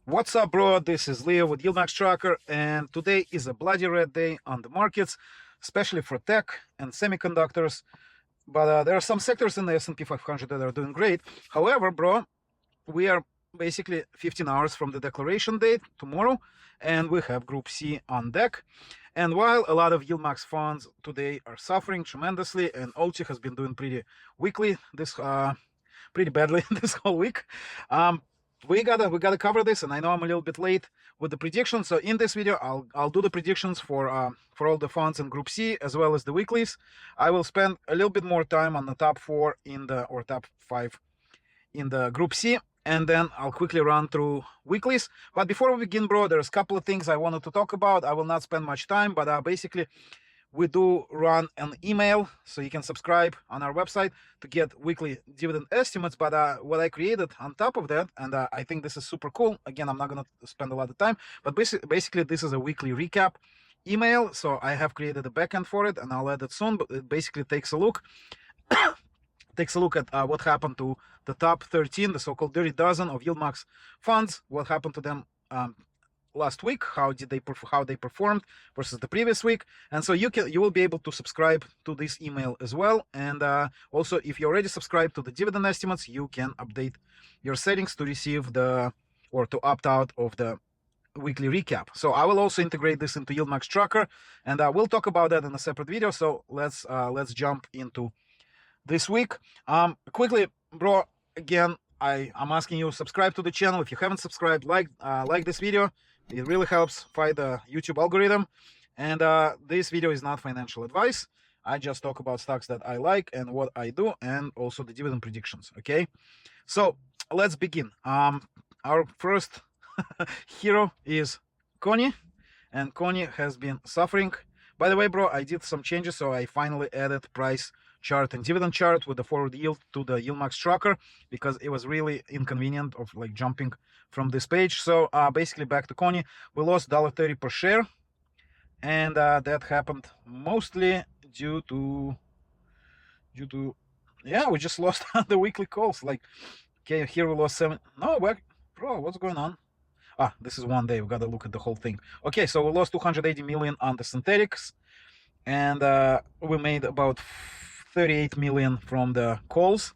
What's up, bro? This is Leo with YieldMax, and today is a bloody red day on the markets, especially for tech and semiconductors. But there are some sectors in the S&P 500 that are doing great. However, bro, we are basically 15 hours from the declaration date tomorrow, and we have Group C on deck. And while a lot of YieldMax funds today are suffering tremendously, and Ulti has been doing pretty badly this whole week, we gotta cover this, and I know I'm a little bit late with the predictions. So in this video, I'll do the predictions for all the funds in Group C as well as the weeklies. I will spend a little bit more time on the top 4 or top 5 in the Group C, and then I'll quickly run through weeklies. But before we begin, bro, there's a couple of things I wanted to talk about. I will not spend much time, but basically we do run an email, so you can subscribe on our website to get weekly dividend estimates. But what I created on top of that, and I think this is super cool. Again, I'm not going to spend a lot of time, but basically this is a weekly recap email. So I have created a backend for it, and I'll add it soon. But it basically takes a look at what happened to the top 13, the so-called dirty dozen of YieldMax funds, what happened to them last week, how they performed versus the previous week. And so you will be able to subscribe to this email as well. And also, if you already subscribed to the dividend estimates, you can update your settings to receive to opt out of the weekly recap. So I will also integrate this into YieldMax Tracker, and we'll talk about that in a separate video. So let's jump into this week. Quickly, bro, again, I'm asking you, subscribe to the channel. If you haven't subscribed, like this video. It really helps fight the YouTube algorithm. And this video is not financial advice. I just talk about stocks that I like and what I do, and also the dividend predictions. Okay, so let's begin. Our first hero is Coney, and Coney has been suffering. By the way, bro, I did some changes, so I finally added price chart and dividend chart with the forward yield to the YieldMax tracker, because it was really inconvenient of like jumping from this page. So basically, back to Coney, we lost $1.30 per share, and that happened mostly due to yeah, we just lost the weekly calls. Like, okay, here we lost 7. No, bro, what's going on? This is one day. We gotta look at the whole thing. Okay, so we lost 280 million on the synthetics, and we made about 38 million from the calls,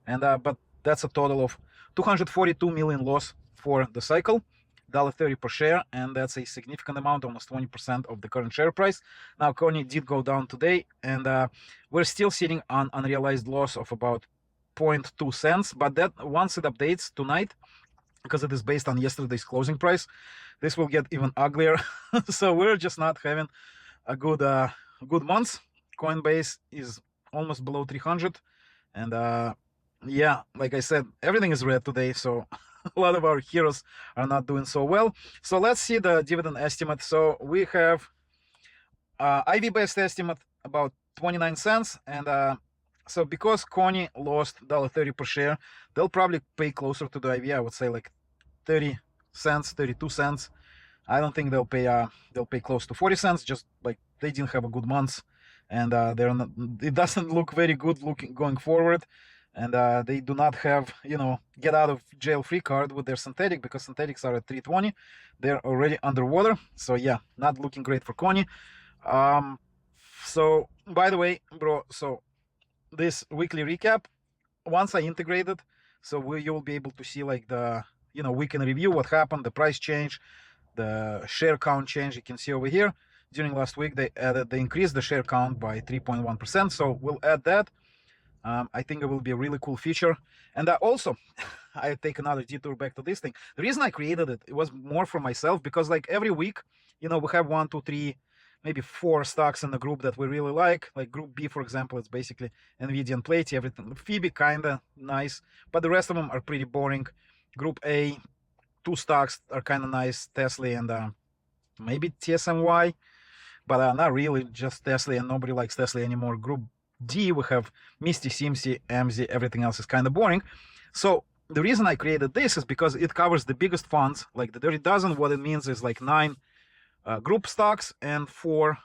and but that's a total of 242 million loss for the cycle, $1.30 per share, and that's a significant amount, almost 20% of the current share price. Now, Coney did go down today, and we're still sitting on unrealized loss of about 0.2 cents, but that once it updates tonight, because it is based on yesterday's closing price, this will get even uglier. So we're just not having a good month. Coinbase is almost below 300, and yeah, like I said, everything is red today, so a lot of our heroes are not doing so well. So let's see the dividend estimate. So we have IV based estimate about 29 cents, and so because Coney lost $1.30 per share, they'll probably pay closer to the IV. I would say like 30 cents, 32 cents. I don't think they'll pay close to 40 cents, just like they didn't have a good month, and it doesn't look very good going forward. And they do not have, get out of jail free card with their synthetic, because synthetics are at 320. They're already underwater. So yeah, not looking great for Coney. So by the way, bro, so this weekly recap, once I integrate it, so you'll be able to see like the, we can review what happened, the price change, the share count change. You can see over here, during last week, they increased the share count by 3.1%. So we'll add that. I think it will be a really cool feature. And also, I take another detour back to this thing. The reason I created it was more for myself, because like every week, we have 1, 2, 3, maybe 4 stocks in the group that we really like Group B, for example. It's basically NVIDIA and Plate, everything. Phoebe, kind of nice, but the rest of them are pretty boring. Group A, 2 stocks are kind of nice, tsly and maybe TSMY, but not really, just tsly, and nobody likes tsly anymore. Group D, we have msty, simsy, AMD, everything else is kind of boring. So the reason I created this is because it covers the biggest funds, like the dirty dozen. What it means is like 9 group stocks and 4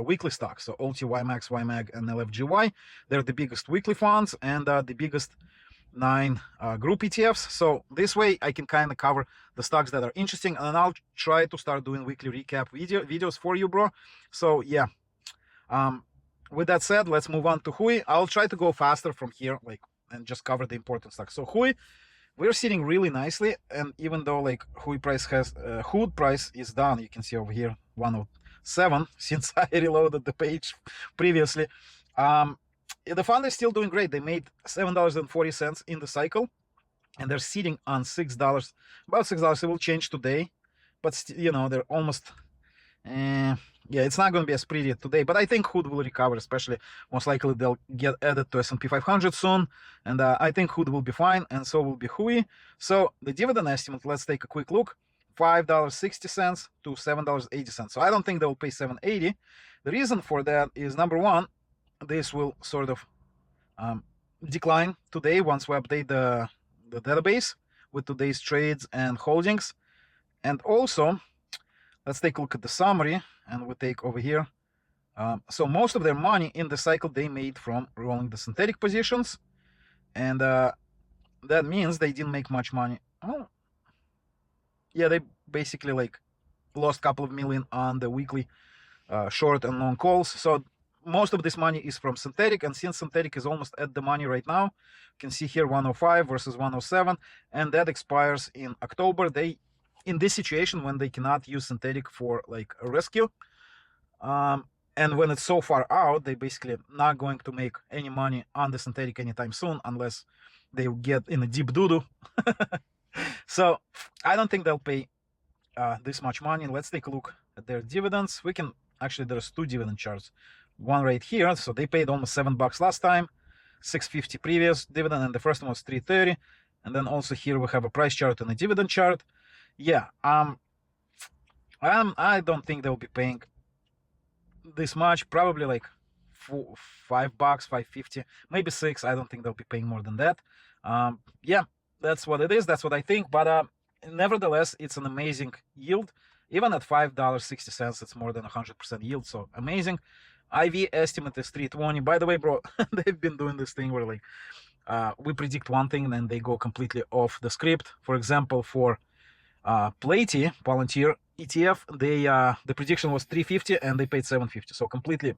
weekly stocks. So Ulti, YMAX, YMAG, and Lfgy. They're the biggest weekly funds, and the biggest 9 group ETFs. So this way I can kind of cover the stocks that are interesting, and I'll try to start doing weekly recap videos for you, bro. So yeah, with that said, let's move on to Hui. I'll try to go faster from here, like, and just cover the important stocks. So Hui, we're sitting really nicely, and even though like Hui price has HUD price is down, you can see over here 107 since I reloaded the page previously. The fund is still doing great. They made $7.40 in the cycle, and they're sitting on $6, about $6. It will change today, but you know, they're almost yeah, it's not going to be as pretty today, but I think HUD will recover, especially most likely they'll get added to S&P 500 soon, and I think HUD will be fine, and so will be Hui. So the dividend estimate, let's take a quick look, $5.60 to $7.80. So I don't think they'll pay $7.80. The reason for that is, number one, this will sort of decline today once we update the database with today's trades and holdings. And also, let's take a look at the summary, and we take over here. So most of their money in the cycle they made from rolling the synthetic positions, and that means they didn't make much money. Oh, yeah, they basically like lost a couple of million on the weekly short and long calls. So most of this money is from synthetic, and since synthetic is almost at the money right now, you can see here 105 versus 107, and that expires in October. They, in this situation when they cannot use synthetic for like a rescue, and when it's so far out, they basically not going to make any money on the synthetic anytime soon unless they get in a deep doo-doo. So I don't think they'll pay this much money. Let's take a look at their dividends. We can actually, there's two dividend charts, one right here. So they paid almost $7 last time, $6.50 previous dividend, and the first one was $3.30. And then also here we have a price chart and a dividend chart. Yeah, I don't think they'll be paying this much. Probably like $5, $5.50, maybe $6. I don't think they'll be paying more than that. Yeah, that's what it is. That's what I think. But nevertheless, it's an amazing yield. Even at $5.60, it's more than 100% yield. So amazing. IV estimate is 320. By the way, bro, they've been doing this thing where like we predict one thing and then they go completely off the script. For example, for Platy Volunteer ETF, they the prediction was 350 and they paid 750. So completely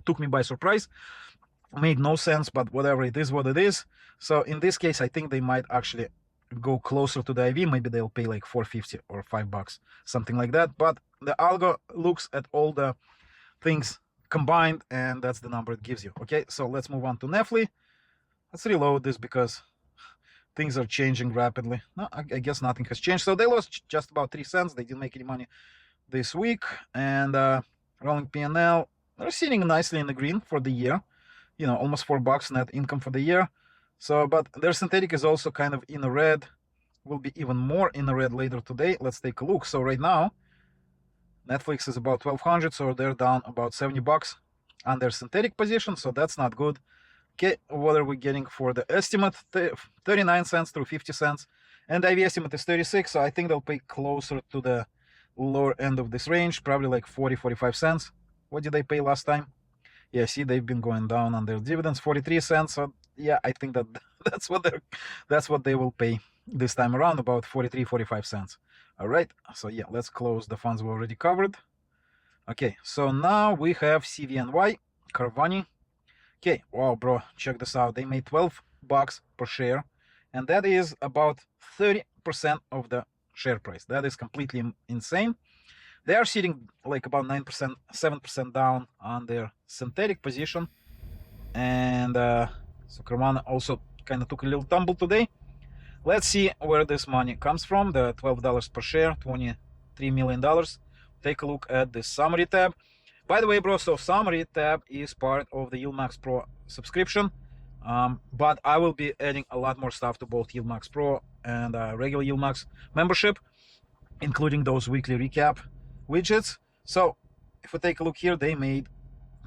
took me by surprise. Made no sense, but whatever, it is what it is. So in this case, I think they might actually go closer to the IV. Maybe they'll pay like 450 or $5, something like that. But the algo looks at all the things combined, and that's the number it gives you. Okay, so let's move on to Nephley. Let's reload this because things are changing rapidly. No, I guess nothing has changed. So they lost just about 3 cents. They didn't make any money this week. And rolling P&L, they're sitting nicely in the green for the year. You know, almost $4 net income for the year. So, but their synthetic is also kind of in the red. Will be even more in the red later today. Let's take a look. So right now, Netflix is about 1200, so they're down about $70 on their synthetic position. So that's not good. Okay, what are we getting for the estimate? 39 cents through 50 cents. And IV estimate is 36, so I think they'll pay closer to the lower end of this range, probably like 40, 45 cents. What did they pay last time? Yeah, see, they've been going down on their dividends, 43 cents. So yeah, I think that that's what they will pay this time around, about 43, 45 cents. All right, so yeah, let's close the funds we already covered. Okay, so now we have CVNY, Carvani. Okay, wow, bro, check this out. They made $12 per share, and that is about 30% of the share price. That is completely insane. They are sitting like about 9%, 7% down on their synthetic position. And so Carvana also kind of took a little tumble today. Let's see where this money comes from. The $12 per share, $23 million. Take a look at the summary tab. By the way, bro, so summary tab is part of the YieldMax Pro subscription. But I will be adding a lot more stuff to both YieldMax Pro and regular YieldMax membership, including those weekly recap widgets. So if we take a look here, they made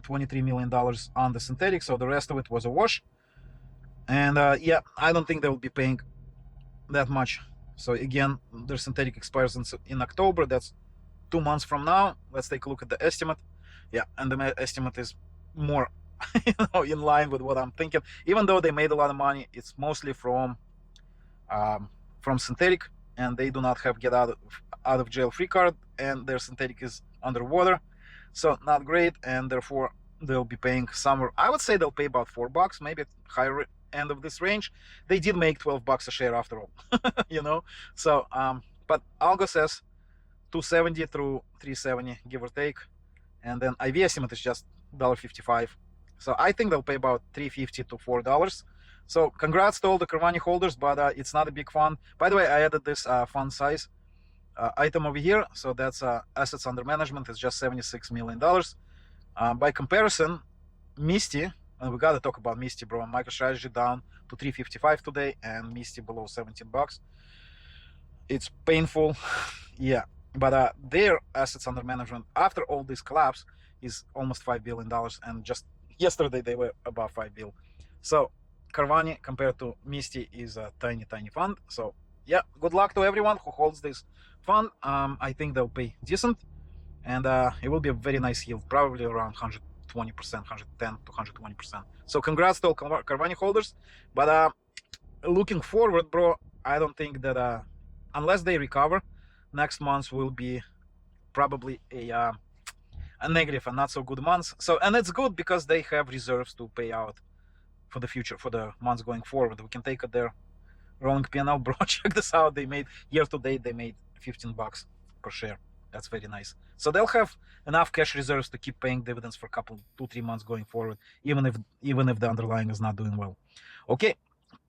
$23 million on the synthetic, so the rest of it was a wash. And yeah, I don't think they will be paying that much. So again, their synthetic expires in October. That's 2 months from now. Let's take a look at the estimate. Yeah, and the estimate is more in line with what I'm thinking. Even though they made a lot of money, it's mostly from synthetic, and they do not have get out of jail free card, and their synthetic is underwater, so not great, and therefore they'll be paying somewhere. I would say they'll pay about $4, maybe at higher end of this range. They did make $12 a share after all, So, but Algo says 270 through 370, give or take, and then IV estimate is just $1.55. So I think they'll pay about $3.50 to $4. So congrats to all the Carvani holders, but it's not a big fund. By the way, I added this fund size item over here. So that's assets under management is just $76 million. By comparison, Misty, and we got to talk about Misty, bro. MicroStrategy down to 355 today, and Misty below $17. It's painful. Yeah, but their assets under management after all this collapse is almost $5 billion, and just yesterday they were above $5 billion. So Carvani compared to Misty is a tiny fund. So yeah, good luck to everyone who holds this fund. I think they'll pay decent, and it will be a very nice yield, probably around 120%, 110 to 120%. So congrats to all Carvani holders. But looking forward, bro, I don't think that unless they recover, next month will be probably a negative and not so good months. So, and it's good because they have reserves to pay out for the future, for the months going forward. We can take their rolling P&L, bro. Check this out. They made year to date, they made $15 per share. That's very nice. So they'll have enough cash reserves to keep paying dividends for a couple, 2-3 months going forward, even if the underlying is not doing well. Okay,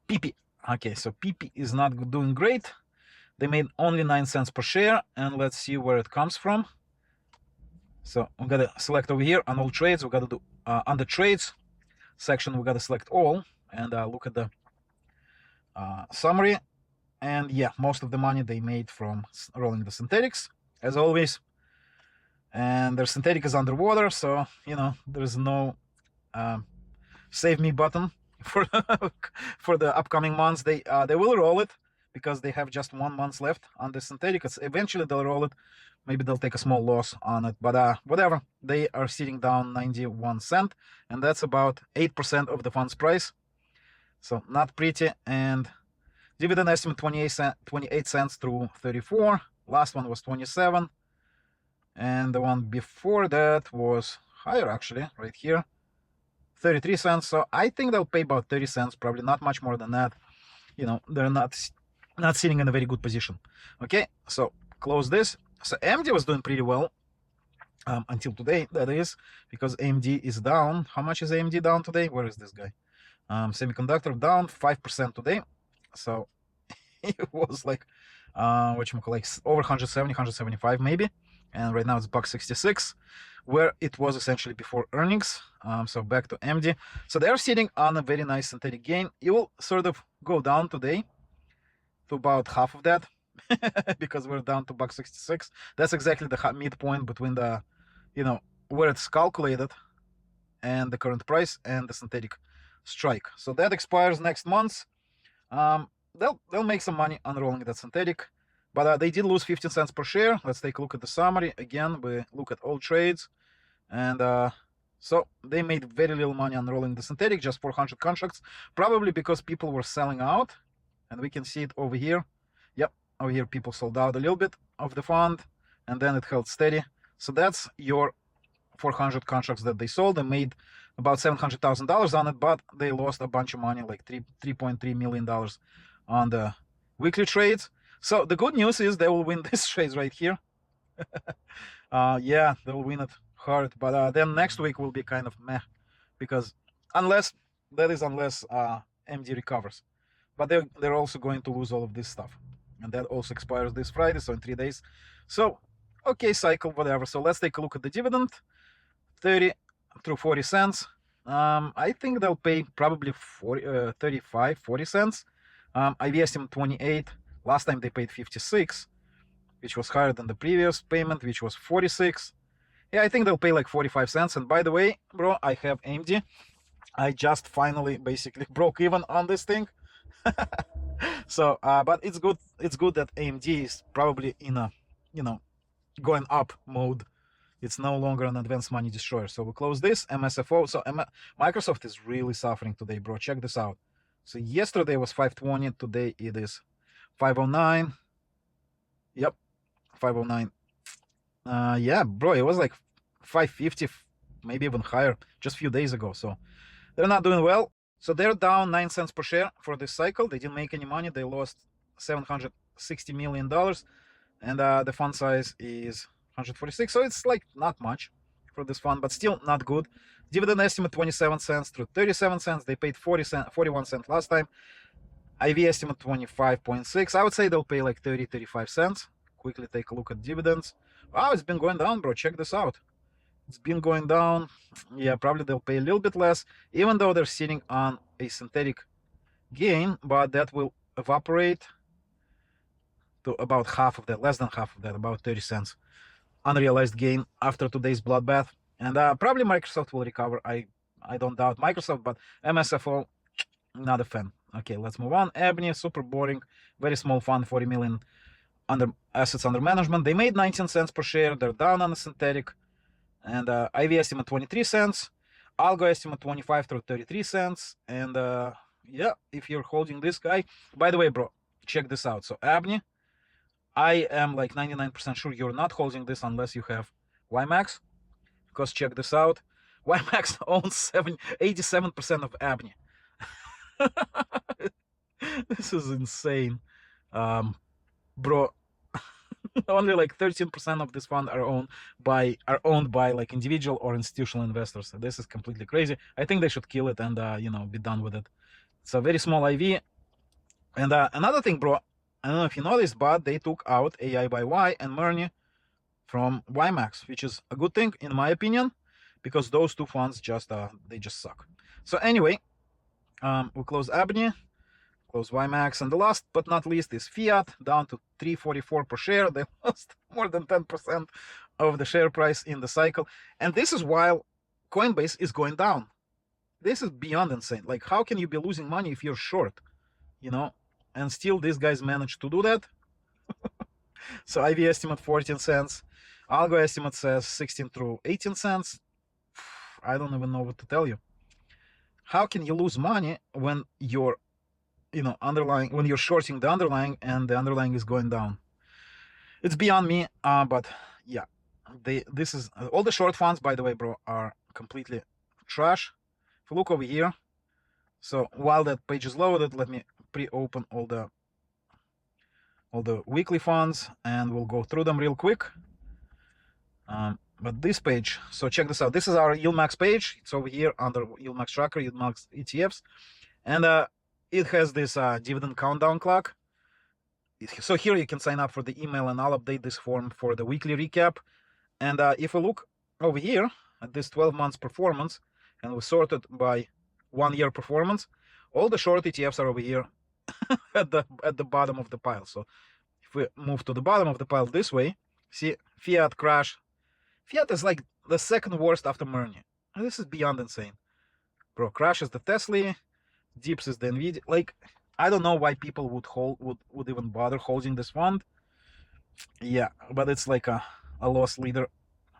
PP. Okay, so PP is not doing great. They made only 9 cents per share, and let's see where it comes from. So we gotta select over here on all trades. We gotta do under trades section. We gotta select all and look at the summary. And yeah, most of the money they made from rolling the synthetics, as always. And their synthetic is underwater, so there's no save me button for for the upcoming months. They will roll it because they have just 1 month left on the synthetic. Eventually they'll roll it. Maybe they'll take a small loss on it, but whatever. They are sitting down 91 cents, and that's about 8% of the fund's price. So not pretty. And dividend estimate 28 cents through 34. Last one was 27, and the one before that was higher, actually, right here, 33 cents. So I think they'll pay about 30 cents, probably not much more than that. They're not sitting in a very good position. Okay, so close this. So AMD was doing pretty well until today, that is, because AMD is down. How much is AMD down today? Where is this guy? Semiconductor down 5% today. So it was like over 170, 175 maybe, and right now it's $1.66, where it was essentially before earnings. So back to AMD. So they're sitting on a very nice synthetic gain. It will sort of go down today to about half of that because we're down to $1.66. That's exactly the midpoint between the where it's calculated and the current price and the synthetic strike. So that expires next month. They'll make some money unrolling that synthetic, but they did lose 15 cents per share. Let's take a look at the summary again. We look at all trades, and so they made very little money unrolling the synthetic, just 400 contracts, probably because people were selling out, and we can see it over here. Yep, over here people sold out a little bit of the fund, and then it held steady. So that's your 400 contracts that they sold. They made about $700,000 on it, but they lost a bunch of money, like $3.3 million on the weekly trades. So the good news is they will win this trades right here. Yeah, they'll win it hard, but then next week will be kind of meh, because unless MD recovers, but they're also going to lose all of this stuff, and that also expires this Friday, so in 3 days. So okay, cycle, whatever. So let's take a look at the dividend. 30 through 40 cents. I think they'll pay probably 35, 40 cents. IV estimate 28. Last time they paid 56, which was higher than the previous payment, which was 46. Yeah, I think they'll pay like 45 cents. And by the way, bro, I have AMD. I just finally basically broke even on this thing. So, but it's good. It's good that AMD is probably in a, going up mode. It's no longer an advanced money destroyer. So we close this MSFO. So Microsoft is really suffering today, bro. Check this out. So yesterday was 520. Today it is 509. Yep, 509. Yeah, bro, it was like 550, maybe even higher just a few days ago. So they're not doing well. So they're down 9 cents per share for this cycle. They didn't make any money. They lost $760 million. And the fund size is 146. So it's like not much for this fund, but still not good. Dividend estimate 27 cents through 37 cents. They paid 41 cents last time. IV estimate 25.6. I would say they'll pay like 35 cents. Quickly take a look at dividends. Wow, it's been going down, bro. Check this out. It's been going down. Yeah, probably they'll pay a little bit less, even though they're sitting on a synthetic gain, but that will evaporate to about half of that, less than half of that, about 30 cents unrealized gain after today's bloodbath. And probably Microsoft will recover. I don't doubt Microsoft, but MSFO, not a fan. Okay, let's move on. Abni, super boring, very small fund, 40 million assets under management. They made 19 cents per share. They're down on the synthetic. And IV estimate 23 cents. Algo estimate 25 through 33 cents. And yeah, if you're holding this guy, by the way, bro, check this out. So Abni, I am like 99% sure you're not holding this unless you have YMTracker. Because check this out. YMTracker owns 87% of Abni. This is insane. Bro, only like 13% of this fund are owned by like individual or institutional investors. So this is completely crazy. I think they should kill it and you know, be done with it. It's a very small IV. And another thing, bro, I don't know if you know this, but they took out AI by Y and Murni from YMTracker, which is a good thing in my opinion, because those two funds just they just suck. So anyway, we close Abni, close YMTracker, and the last but not least is Fiat, down to 344 per share. They lost more than 10% of the share price in the cycle, and this is while Coinbase is going down. This is beyond insane. Like, how can you be losing money if you're short, you know? And still these guys managed to do that. So IV estimate 14 cents. Algo estimate says 16 through 18 cents. I don't even know what to tell you. How can you lose money when you're, you know, underlying, when you're shorting the underlying and the underlying is going down? It's beyond me. But yeah, this is all the short funds, by the way, bro, are completely trash. If you look over here, so while that page is loaded, let me pre-open all the weekly funds and we'll go through them real quick. But this page, so check this out. This is our YieldMax page. It's over here under YieldMax YieldMax ETFs, and it has this dividend countdown clock. So here you can sign up for the email and I'll update this form for the weekly recap. And if we look over here at this 12 months performance and we sort it by 1 year performance, all the short ETFs are over here at the bottom of the pile. So if we move to the bottom of the pile this way, see Fiat crash. Fiat is like the second worst after Murni. This is beyond insane, bro. Crash is the tsly, dips is the nvdy. Like, I don't know why people would even bother holding this fund. Yeah, but it's like a loss leader.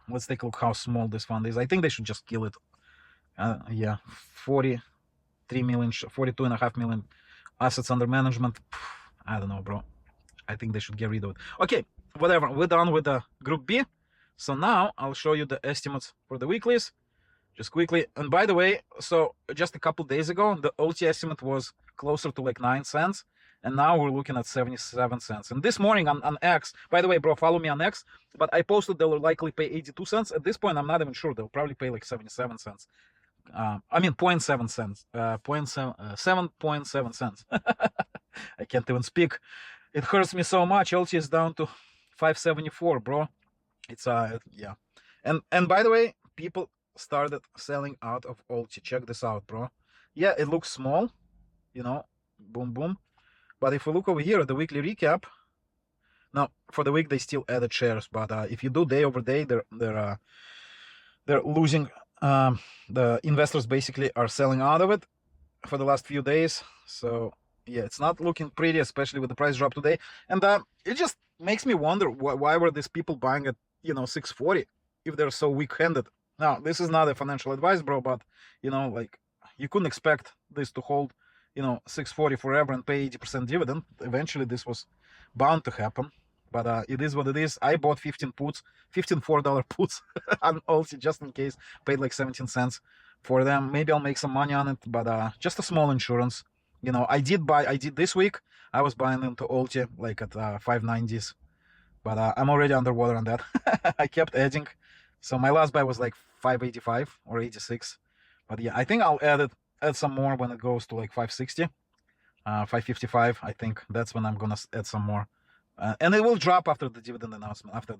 Let's take a look how small this fund is. I think they should just kill it. Yeah, 42.5 million assets under management. I don't know, bro. I think they should get rid of it. Okay, whatever. We're done with the group B. So now I'll show you the estimates for the weeklies, just quickly. And by the way, so just a couple days ago, the Ulti estimate was closer to like 9 cents. And now we're looking at 77 cents. And this morning on X, by the way, bro, follow me on X, but I posted they'll likely pay 82 cents. At this point, I'm not even sure. They'll probably pay like 77 cents. I mean, 0.7 cents, 7.7 cents. I can't even speak. It hurts me so much. Ulti is down to 574, bro. It's yeah. And by the way, people started selling out of Ulti. Check this out, bro. Yeah, it looks small, you know, boom, boom. But if we look over here at the weekly recap, now for the week they still added shares, but if you do day over day, they're losing. The investors basically are selling out of it for the last few days. So yeah, it's not looking pretty, especially with the price drop today. And it just makes me wonder why were these people buying at, you know, 640 if they're so weak-handed. Now, this is not a financial advice, bro, but, you know, like, you couldn't expect this to hold, you know, 640 forever and pay 80% dividend. Eventually, this was bound to happen. But it is what it is. I bought 15 puts, 15 $4 puts on Ulti just in case. Paid like 17 cents for them. Maybe I'll make some money on it, but just a small insurance. You know, I did this week. I was buying into Ulti like at 590s. But I'm already underwater on that. I kept adding. So my last buy was like 585 or 86. But yeah, I think I'll add some more when it goes to like 560. 555, I think that's when I'm gonna add some more. And it will drop after the dividend announcement, after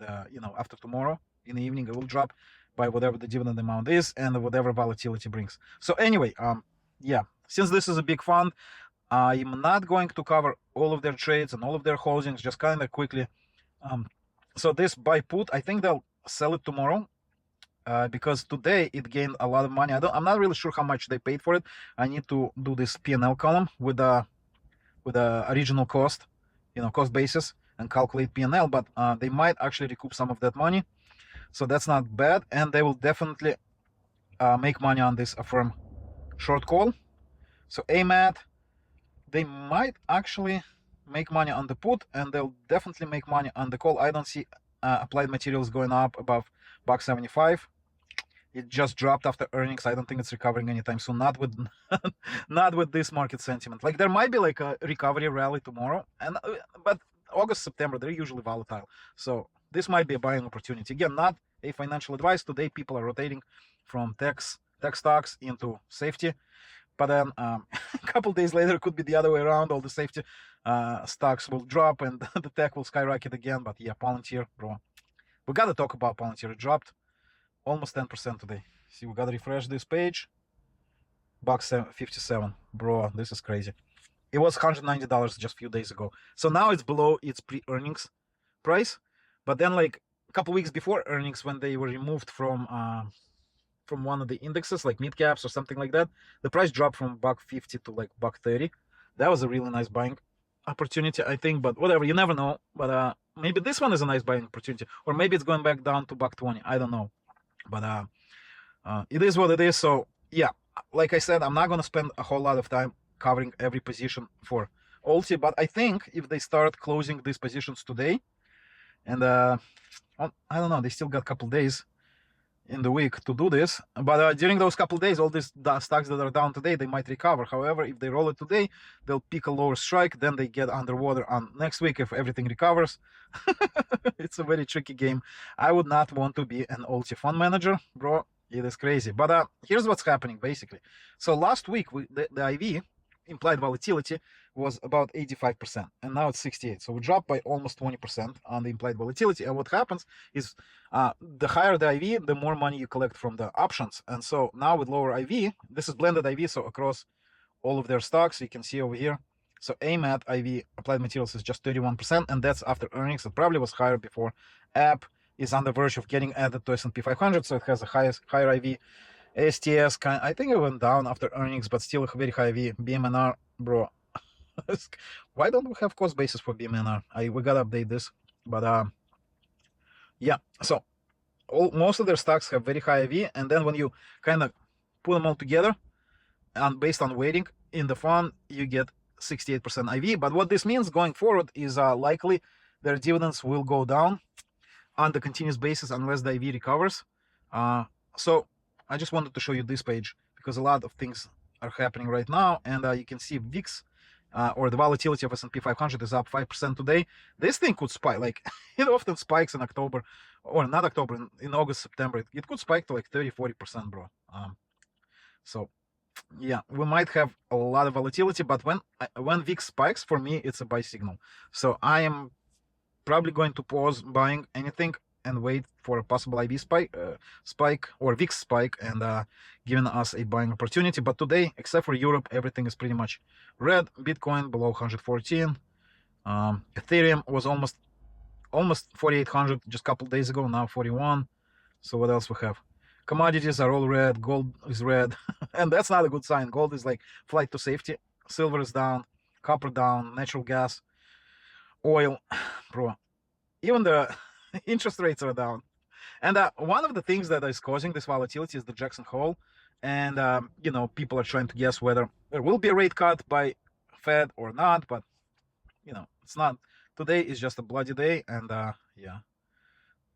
after tomorrow in the evening. It will drop by whatever the dividend amount is and whatever volatility brings. So anyway, yeah, since this is a big fund, I'm not going to cover all of their trades and all of their holdings, just kind of quickly. So this buy put, I think they'll sell it tomorrow. Because today it gained a lot of money. I'm not really sure how much they paid for it. I need to do this P&L column with the original cost, cost basis, and calculate P&L. But they might actually recoup some of that money, so that's not bad. And they will definitely make money on this Affirm short call. So AMAT, they might actually make money on the put, and they'll definitely make money on the call. I don't see Applied Materials going up above $1.75. It just dropped after earnings. I don't think it's recovering anytime soon. Not with not with this market sentiment. Like, there might be like a recovery rally tomorrow, but August, September, they're usually volatile. So this might be a buying opportunity. Again, not a financial advice. Today people are rotating from tech stocks into safety. But then a couple days later, it could be the other way around. All the safety stocks will drop and the tech will skyrocket again. But yeah, Palantir, bro. We got to talk about Palantir. It dropped almost 10% today. See, we got to refresh this page. $1.57. Bro, this is crazy. It was $190 just a few days ago. So now it's below its pre-earnings price. But then, like, a couple weeks before earnings, when they were removed from one of the indexes, like mid caps or something like that, the price dropped from $1.50 to like $1.30. That was a really nice buying opportunity, I think. But whatever, you never know. But maybe this one is a nice buying opportunity, or maybe it's going back down to $1.20. I don't know. But it is what it is. So yeah, like I said, I'm not going to spend a whole lot of time covering every position for Ulti. But I think if they start closing these positions today, and I don't know, they still got a couple days in the week to do this, but during those couple days, all these stocks that are down today, they might recover. However, if they roll it today, they'll pick a lower strike, then they get underwater on next week if everything recovers. It's a very tricky game. I would not want to be an Ulti fund manager, bro. It is crazy. But here's what's happening basically. So last week the IV implied volatility was about 85%, and now it's 68. So we dropped by almost 20% on the implied volatility. And what happens is the higher the IV, the more money you collect from the options. And so now with lower IV, this is blended IV, so across all of their stocks, you can see over here. So AMAT IV Applied Materials is just 31%, and that's after earnings. It probably was higher before. App is on the verge of getting added to S&P 500, so it has a higher IV. STS, I think it went down after earnings, but still a very high IV. BMNR, bro. Why don't we have cost basis for BMNR? We gotta update this. But yeah, so most of their stocks have very high IV, and then when you kind of put them all together, and based on weighting in the fund, you get 68% IV. But what this means going forward is likely their dividends will go down on the continuous basis unless the IV recovers. So I just wanted to show you this page because a lot of things are happening right now, and you can see VIX or the volatility of S&P 500 is up 5% today. This thing could spike, like it often spikes in October, or not October, in August, September. It could spike to like 30-40%, bro. So yeah, we might have a lot of volatility, but when VIX spikes, for me, it's a buy signal. So I am probably going to pause buying anything and wait for a possible IV spike or VIX spike, and giving us a buying opportunity. But today, except for Europe, everything is pretty much red. Bitcoin below 114. Ethereum was almost 4,800 just a couple days ago, now 41. So what else we have? Commodities are all red. Gold is red. And that's not a good sign. Gold is like flight to safety. Silver is down. Copper down. Natural gas. Oil. Bro. Even the interest rates are down. And one of the things that is causing this volatility is the Jackson Hole. And, you know, people are trying to guess whether there will be a rate cut by Fed or not. But, you know, it's not. Today is just a bloody day. And, yeah,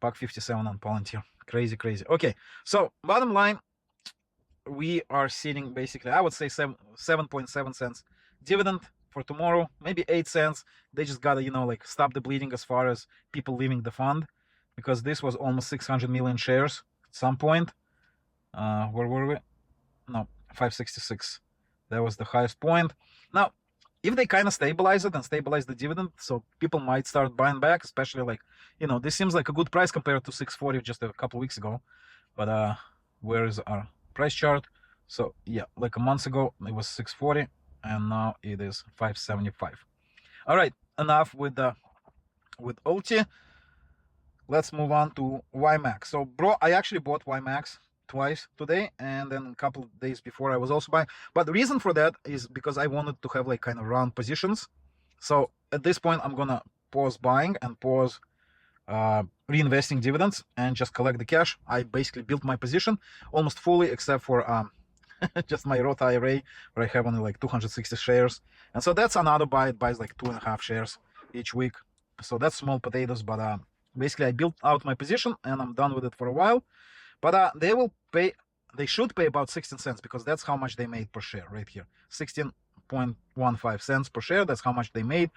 buck 57 on Palantir. Crazy, crazy. Okay, so bottom line, we are seeing basically, I would say 7.7 cents dividend for tomorrow, maybe 8 cents. They just gotta, you know, like stop the bleeding as far as people leaving the fund, because this was almost 600 million shares at some point. Where were we? No, 566. That was the highest point. Now, if they kind of stabilize it and stabilize the dividend, so people might start buying back, especially like, you know, this seems like a good price compared to 640 just a couple weeks ago. But where is our price chart? So yeah, like a month ago it was 640 and now it is 575. All right, enough with Ulti. Let's move on to YMTracker. So bro, I actually bought YMTracker twice today, and then a couple of days before I was also buying. But the reason for that is because I wanted to have like kind of round positions. So at this point I'm gonna pause buying and pause reinvesting dividends and just collect the cash. I basically built my position almost fully except for just my Roth IRA, where I have only like 260 shares. And so that's another buy. It buys like 2.5 shares each week. So that's small potatoes, but basically I built out my position and I'm done with it for a while. But they should pay about 16 cents, because that's how much they made per share right here. 16.15 cents per share. That's how much they made.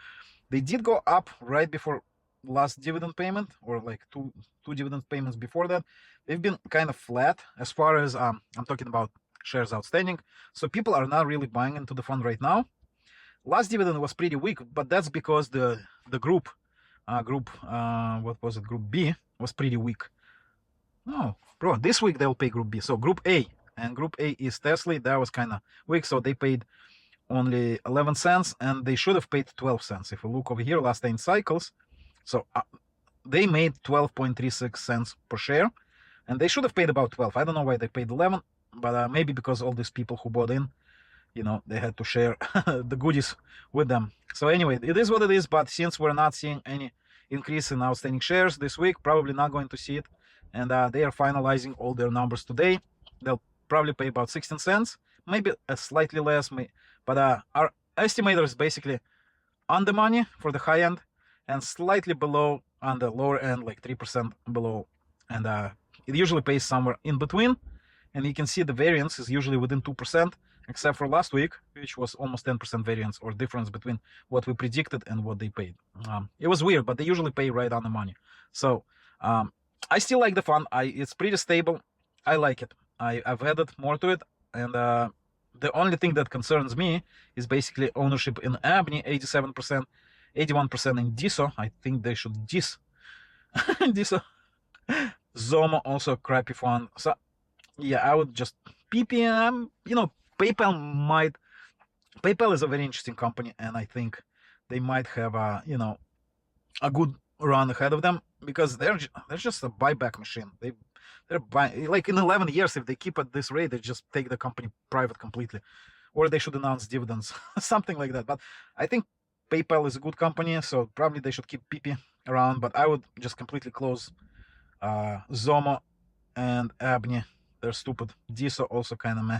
They did go up right before last dividend payment, or like two dividend payments before that. They've been kind of flat as far as I'm talking about shares outstanding. So people are not really buying into the fund right now. Last dividend was pretty weak, but that's because the group what was it, group B was pretty weak. No, bro, this week they'll pay group B. So group A, and group A is tsly. That was kind of weak, so they paid only 11 cents, and they should have paid 12 cents. If we look over here, last 10 cycles, so they made 12.36 cents per share, and they should have paid about 12. I don't know why they paid 11, but maybe because all these people who bought in, you know, they had to share the goodies with them. So anyway, it is what it is. But since we're not seeing any increase in outstanding shares this week, probably not going to see it, and they are finalizing all their numbers today. They'll probably pay about 16 cents, maybe a slightly less, but our estimator is basically on the money for the high end and slightly below on the lower end, like 3% below, and it usually pays somewhere in between. And you can see the variance is usually within 2%, except for last week, which was almost 10% variance or difference between what we predicted and what they paid. It was weird, but they usually pay right on the money. So I still like the fund. It's pretty stable. I like it. I've added more to it, and the only thing that concerns me is basically ownership in ABNI, 87%, 81% in DISO. I think they should DIS. DISO. Zomo, also a crappy fund. So yeah, I would just PPM. You know, PayPal is a very interesting company, and I think they might have a, you know, a good run ahead of them, because they're just a buyback machine. They're buying, like in 11 years, if they keep at this rate, they just take the company private completely, or they should announce dividends, something like that. But I think PayPal is a good company, so probably they should keep PP around. But I would just completely close Zomo and ABNI. They're stupid. DISO also kind of meh.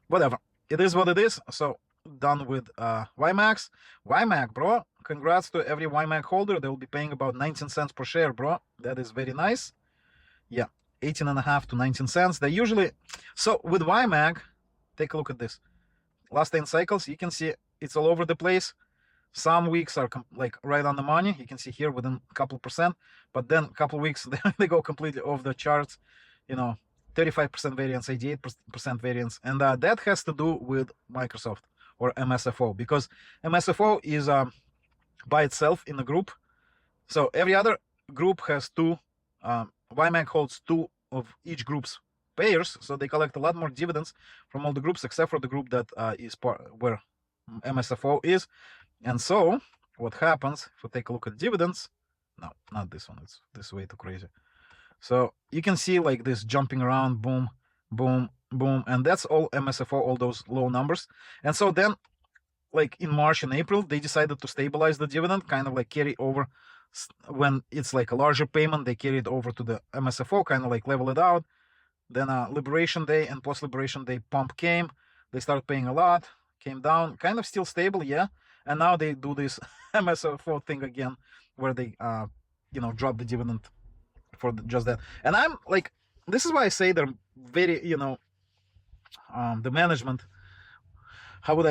Whatever. It is what it is. So done with YMTracker. YMTracker, bro. Congrats to every YMTracker holder. They will be paying about 19 cents per share, bro. That is very nice. Yeah, 18.5 to 19 cents. They usually, so with YMTracker, take a look at this. Last 10 cycles, you can see it's all over the place. Some weeks are like right on the money. You can see here within a couple percent, but then a couple weeks they go completely off the charts. You know, 35% variance, 88% variance, and that has to do with Microsoft or MSFO, because MSFO is by itself in a group. So every other group has two. YMTracker holds two of each group's payers, so they collect a lot more dividends from all the groups except for the group that is part where MSFO is. And so what happens if we take a look at dividends? No, not this one. It's this way too crazy. So you can see like this jumping around, boom, boom, boom, and that's all MSFO, all those low numbers. And so then, like in March and April, they decided to stabilize the dividend, kind of like carry over when it's like a larger payment, they carry it over to the MSFO, kind of like level it out. Then Liberation Day and post-Liberation Day pump came. They started paying a lot, came down, kind of still stable, yeah. And now they do this MSFO thing again, where they, drop the dividend for just that. And I'm like, this is why I say they're very, the management. How would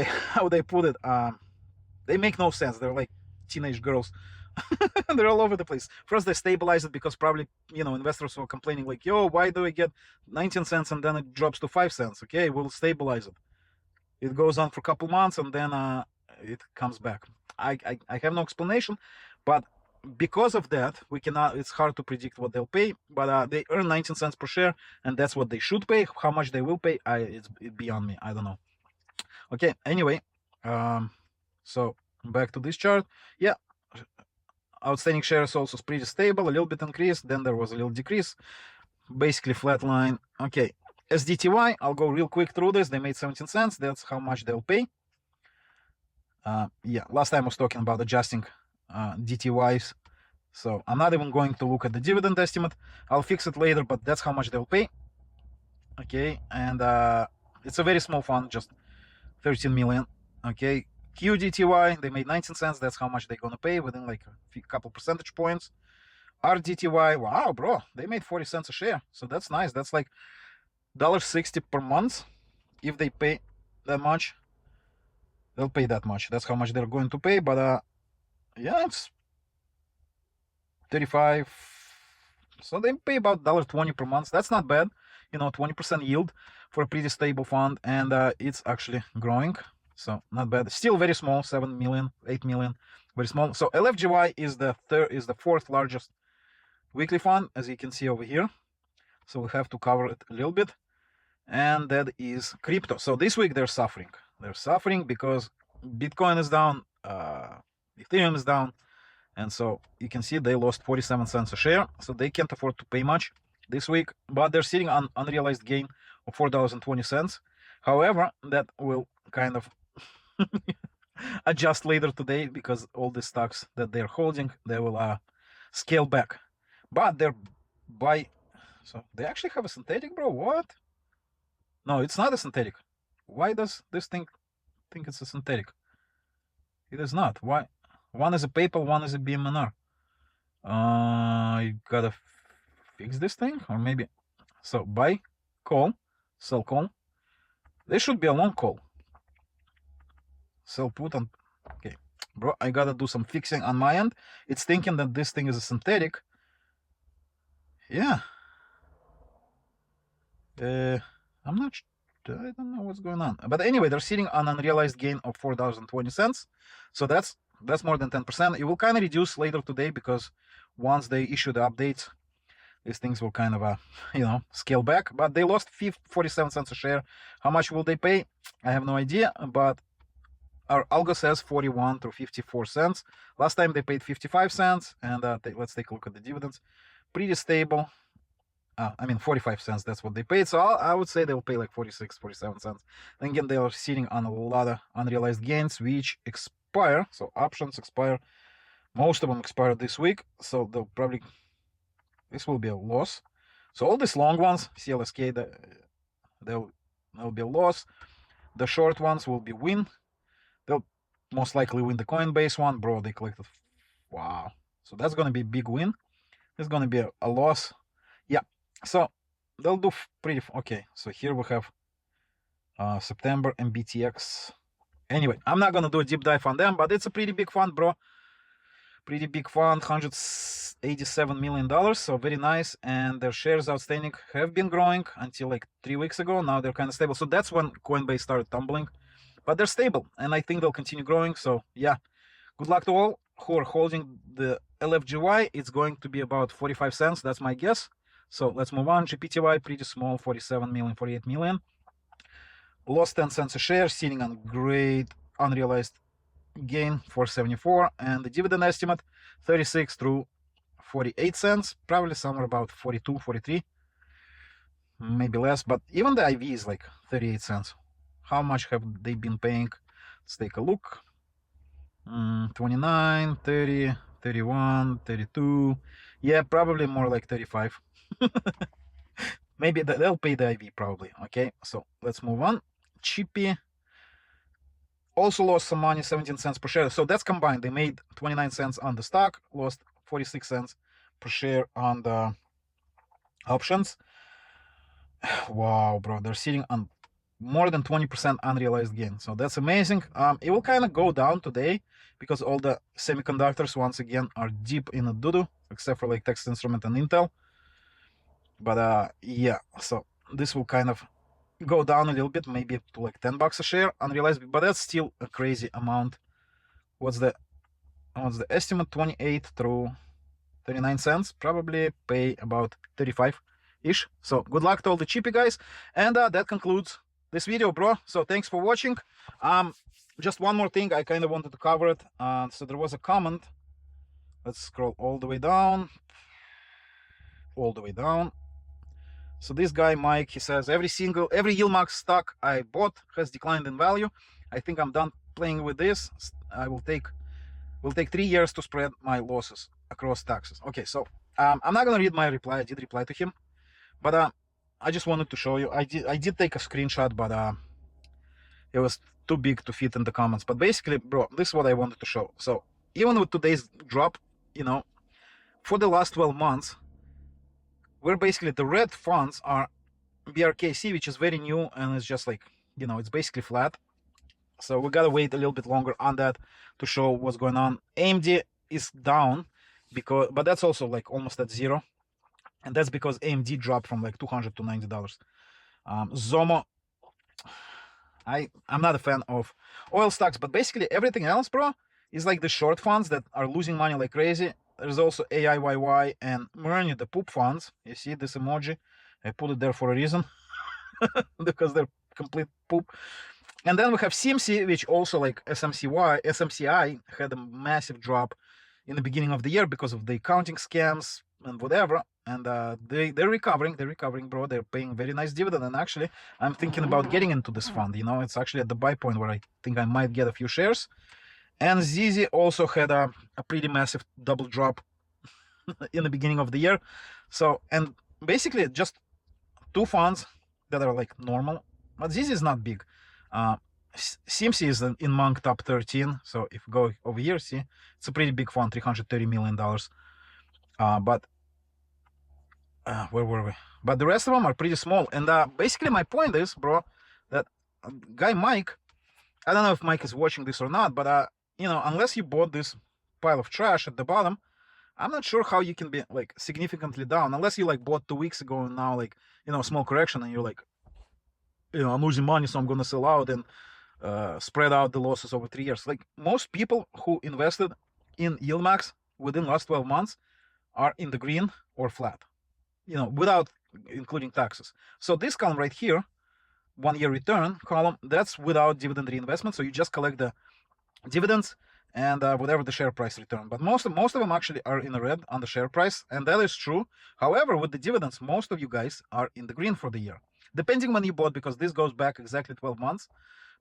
I put it? They make no sense. They're like teenage girls. They're all over the place. First, they stabilize it because probably, investors were complaining like, yo, why do we get 19 cents and then it drops to 5 cents? Okay, we'll stabilize it. It goes on for a couple months and then it comes back. I have no explanation, but because of that, we cannot, it's hard to predict what they'll pay, but they earn 19 cents per share and that's what they should pay. How much they will pay, it's beyond me. I don't know. Okay, anyway, so back to this chart. Yeah, outstanding shares also is pretty stable, a little bit increased, then there was a little decrease, basically flat line. Okay, SDTY, I'll go real quick through this. They made 17 cents. That's how much they'll pay. Yeah, last time I was talking about adjusting DTYs, so I'm not even going to look at the dividend estimate. I'll fix it later, but that's how much they'll pay. Okay, and it's a very small fund, just 13 million. Okay, QDTY, they made 19 cents. That's how much they're gonna pay within like a couple percentage points. RDTY, wow, bro, they made 40 cents a share, so that's nice. That's like $1.60 per month. If they pay that much, they'll pay that much. That's how much they're going to pay. But yeah, it's 35. So they pay about $1.20 per month. That's not bad. 20% yield for a pretty stable fund, and it's actually growing. So not bad. Still very small, 7 million, 8 million, very small. So LFGY is the fourth largest weekly fund, as you can see over here. So we have to cover it a little bit. And that is crypto. So this week they're suffering. They're suffering because Bitcoin is down, Ethereum is down, and so you can see they lost 47 cents a share. So they can't afford to pay much this week, but they're sitting on unrealized gain of $4.20. However, that will kind of adjust later today because all the stocks that they're holding, they will scale back. But they're so they actually have a synthetic, bro. What? No, it's not a synthetic. Why does this thing think it's a synthetic? It is not. Why? One is a PayPal, one is a BMNR. You gotta fix this thing, or maybe. So buy call, sell call. There should be a long call. Sell put on. Okay, bro, I gotta do some fixing on my end. It's thinking that this thing is a synthetic. Yeah. I'm not. I don't know what's going on. But anyway, they're sitting on unrealized gain of $4.20. So that's more than 10%. It will kind of reduce later today because once they issue the updates, these things will kind of scale back. But they lost 47 cents a share. How much will they pay? I have no idea. But our algo says 41 to 54 cents. Last time they paid 55 cents. And let's take a look at the dividends. Pretty stable. 45 cents, that's what they paid. So I would say they'll pay like 46, 47 cents. Then again, they are sitting on a lot of unrealized gains, which expire. So options expire. Most of them expire this week. So they'll probably, this will be a loss. So all these long ones, CLSK, they'll be a loss. The short ones will be win. They'll most likely win the Coinbase one. Bro, they collected, wow. So that's going to be a big win. It's going to be a loss. Yeah. So they'll do pretty okay. So here we have September and BTX. Anyway, I'm not gonna do a deep dive on them, but it's a pretty big fund, bro. Pretty big fund, $187 million. So very nice. And their shares outstanding have been growing until like 3 weeks ago. Now they're kind of stable. So that's when Coinbase started tumbling, but they're stable, and I think they'll continue growing. So yeah, good luck to all who are holding the LFGY. It's going to be about 45 cents. That's my guess. So let's move on. GPTY, pretty small, 47 million, 48 million. Lost 10 cents a share, sitting on great unrealized gain, 474. And the dividend estimate, 36 through 48 cents, probably somewhere about 42, 43, maybe less. But even the IV is like 38 cents. How much have they been paying? Let's take a look. 29, 30, 31, 32. Yeah, probably more like 35. Maybe they'll pay the IV probably. Okay, so let's move on. Cheepy also lost some money, 17 cents per share. So that's combined. They made 29 cents on the stock, lost 46 cents per share on the options. Wow, bro, they're sitting on more than 20% unrealized gain. So that's amazing. It will kind of go down today because all the semiconductors once again are deep in a doo-doo, except for like Texas Instrument and Intel. But yeah, so this will kind of go down a little bit, maybe to like $10 a share unrealized, but that's still a crazy amount. What's the estimate? 28 through 39 cents, probably pay about 35-ish. So good luck to all the cheapy guys. And that concludes this video, bro. So thanks for watching. Just one more thing I kind of wanted to cover it. So there was a comment. Let's scroll all the way down. So this guy Mike, he says every YieldMax stock I bought has declined in value. I think I'm done playing with this. I will take 3 years to spread my losses across taxes. Okay, so I'm not gonna read my reply. I did reply to him, but I just wanted to show you. I did take a screenshot, but it was too big to fit in the comments. But basically, bro, this is what I wanted to show. So even with today's drop, you know, for the last 12 months, where basically the red funds are BRKC, which is very new, and it's just like, you know, it's basically flat. So we gotta wait a little bit longer on that to show what's going on. AMD is down but that's also like almost at zero, and that's because AMD dropped from like $200 to $90. Zomo, I'm not a fan of oil stocks, but basically everything else, bro, is like the short funds that are losing money like crazy. There's also AIYY and Murny, the poop funds. You see this emoji? I put it there for a reason because they're complete poop. And then we have CMC, which also like SMCI had a massive drop in the beginning of the year because of the accounting scams and whatever. And they're recovering, bro. They're paying very nice dividend. And actually, I'm thinking about getting into this fund. You know, it's actually at the buy point where I think I might get a few shares. And ZZ also had a pretty massive double drop in the beginning of the year. So, and basically just two funds that are like normal, but ZZ is not big. CMC is in Monk top 13. So if we go over here, see, it's a pretty big fund, $330 million. But where were we? But the rest of them are pretty small. And basically my point is, bro, that guy Mike, I don't know if Mike is watching this or not, but you know, unless you bought this pile of trash at the bottom, I'm not sure how you can be like significantly down, unless you like bought 2 weeks ago and now like, you know, small correction and you're like, you know, I'm losing money, so I'm gonna sell out and spread out the losses over 3 years. Like most people who invested in YieldMax within last 12 months are in the green or flat, you know, without including taxes. So this column right here, 1 year return column, that's without dividend reinvestment. So you just collect the dividends and whatever the share price return. But most of them actually are in the red on the share price, and that is true. However, with the dividends, most of you guys are in the green for the year, depending when you bought, because this goes back exactly 12 months.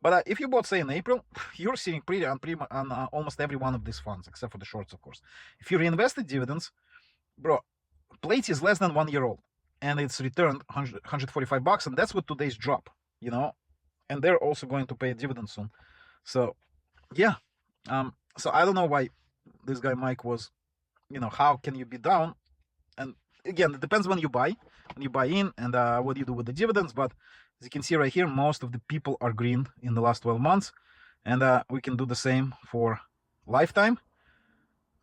But if you bought, say, in April, you're sitting pretty on almost every one of these funds, except for the shorts, of course. If you reinvested dividends, bro, Plate is less than 1 year old, and it's returned $145, and that's with today's drop, you know, and they're also going to pay a dividend soon. So, yeah, so I don't know why this guy Mike was, you know, how can you be down? And again, it depends when you buy in and what you do with the dividends. But as you can see right here, most of the people are green in the last 12 months, and we can do the same for lifetime.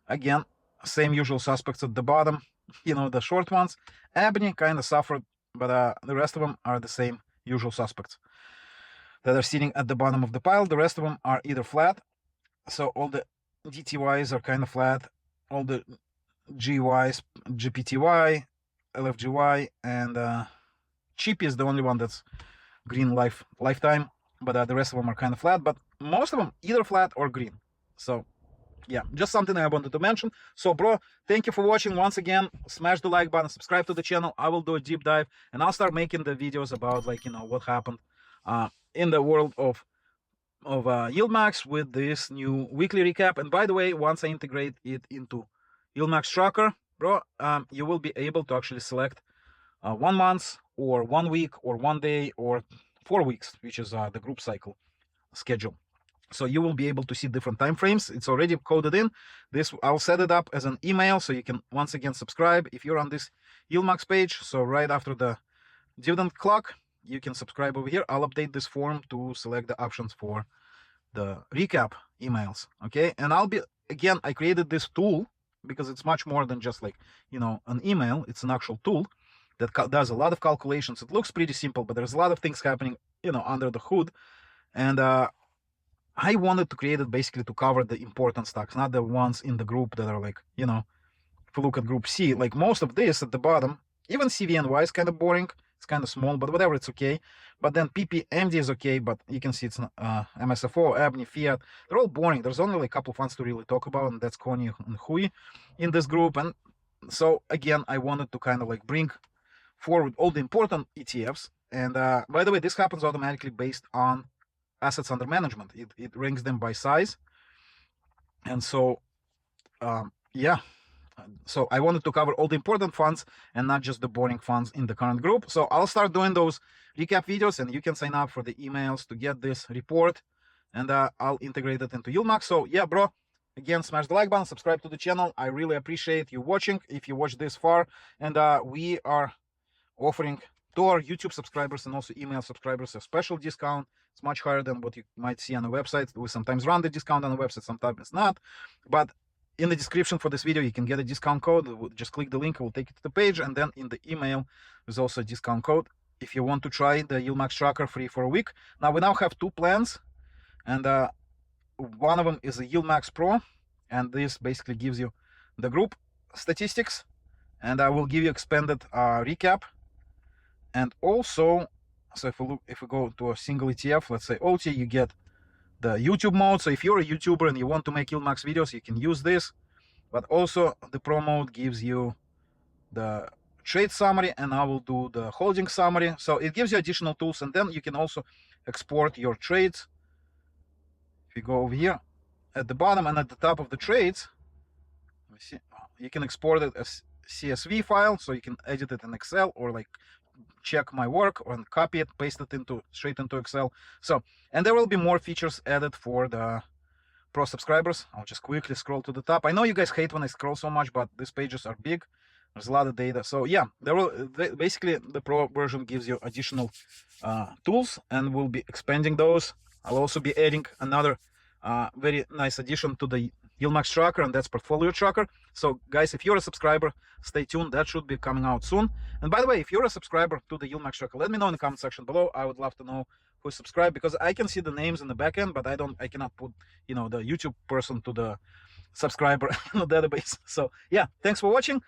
Again, same usual suspects at the bottom, you know, the short ones. Ebony kind of suffered, but the rest of them are the same usual suspects that are sitting at the bottom of the pile. The rest of them are either flat, so all the DTYs are kind of flat, all the GYs, GPTY, LFGY, and Cheepy is the only one that's green lifetime, but the rest of them are kind of flat, but most of them either flat or green. So yeah, just something I wanted to mention. So bro, thank you for watching. Once again, smash the like button, subscribe to the channel. I will do a deep dive, and I'll start making the videos about, like, you know, what happened in the world of YieldMax with this new weekly recap. And by the way, once I integrate it into YieldMax tracker, bro, you will be able to actually select 1 month or 1 week or 1 day or 4 weeks, which is the group cycle schedule. So you will be able to see different time frames. It's already coded in. This, I'll set it up as an email so you can once again subscribe if you're on this YieldMax page. So right after the dividend clock, you can subscribe over here. I'll update this form to select the options for the recap emails. Okay, and I'll be, again, I created this tool because it's much more than just like, you know, an email. It's an actual tool that does a lot of calculations. It looks pretty simple, but there's a lot of things happening, you know, under the hood. And I wanted to create it basically to cover the important stocks, not the ones in the group that are like, you know, if you look at group C, like most of this at the bottom, even CVNY is kind of boring. It's kind of small, but whatever, it's okay. But then PPMD is okay, but you can see it's MSFO, ABNI, Fiat. They're all boring. There's only like a couple funds to really talk about, and that's CONY and HUI in this group. And so again, I wanted to kind of like bring forward all the important ETFs. And by the way, this happens automatically based on assets under management. It ranks them by size. And so, yeah. So I wanted to cover all the important funds and not just the boring funds in the current group. So I'll start doing those recap videos, and you can sign up for the emails to get this report, and I'll integrate it into YieldMax. So yeah, bro, again, smash the like button, subscribe to the channel. I really appreciate you watching if you watched this far. And we are offering to our YouTube subscribers and also email subscribers a special discount. It's much higher than what you might see on the website. We sometimes run the discount on the website, sometimes it's not. But in the description for this video, you can get a discount code. Just click the link, it will take you to the page. And then in the email, there's also a discount code if you want to try the YieldMax tracker free for a week. Now, we now have 2 plans. And one of them is a YieldMax Pro. And this basically gives you the group statistics. And I will give you expanded recap. And also, so if we go to a single ETF, let's say Ulti, you get the YouTube mode. So if you're a YouTuber and you want to make YieldMax videos, you can use this. But also the Pro mode gives you the trade summary, and I will do the holding summary. So it gives you additional tools, and then you can also export your trades. If you go over here at the bottom and at the top of the trades, let me see, you can export it as CSV file, so you can edit it in Excel or like check my work and copy it, paste it straight into Excel. So, and there will be more features added for the Pro subscribers. I'll just quickly scroll to the top. I know you guys hate when I scroll so much, but these pages are big. There's a lot of data. So yeah, basically the Pro version gives you additional tools, and we'll be expanding those. I'll also be adding another very nice addition to the YieldMax tracker, and that's portfolio tracker. So guys, if you're a subscriber, stay tuned. That should be coming out soon. And by the way, if you're a subscriber to the YieldMax tracker, let me know in the comment section below. I would love to know who's subscribed, because I can see the names in the back end, but I cannot put, you know, the YouTube person to the subscriber in the database. So yeah, thanks for watching.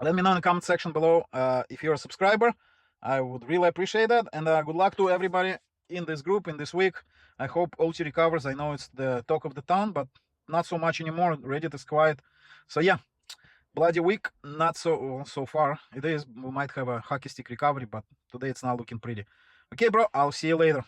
Let me know in the comment section below if you're a subscriber. I would really appreciate that. And good luck to everybody in this group in this week. I hope Ulti recovers. I know it's the talk of the town, but not so much anymore. Reddit is quiet. So yeah, bloody week, not so far. It is. We might have a hockey stick recovery, but today it's not looking pretty. Okay, bro, I'll see you later.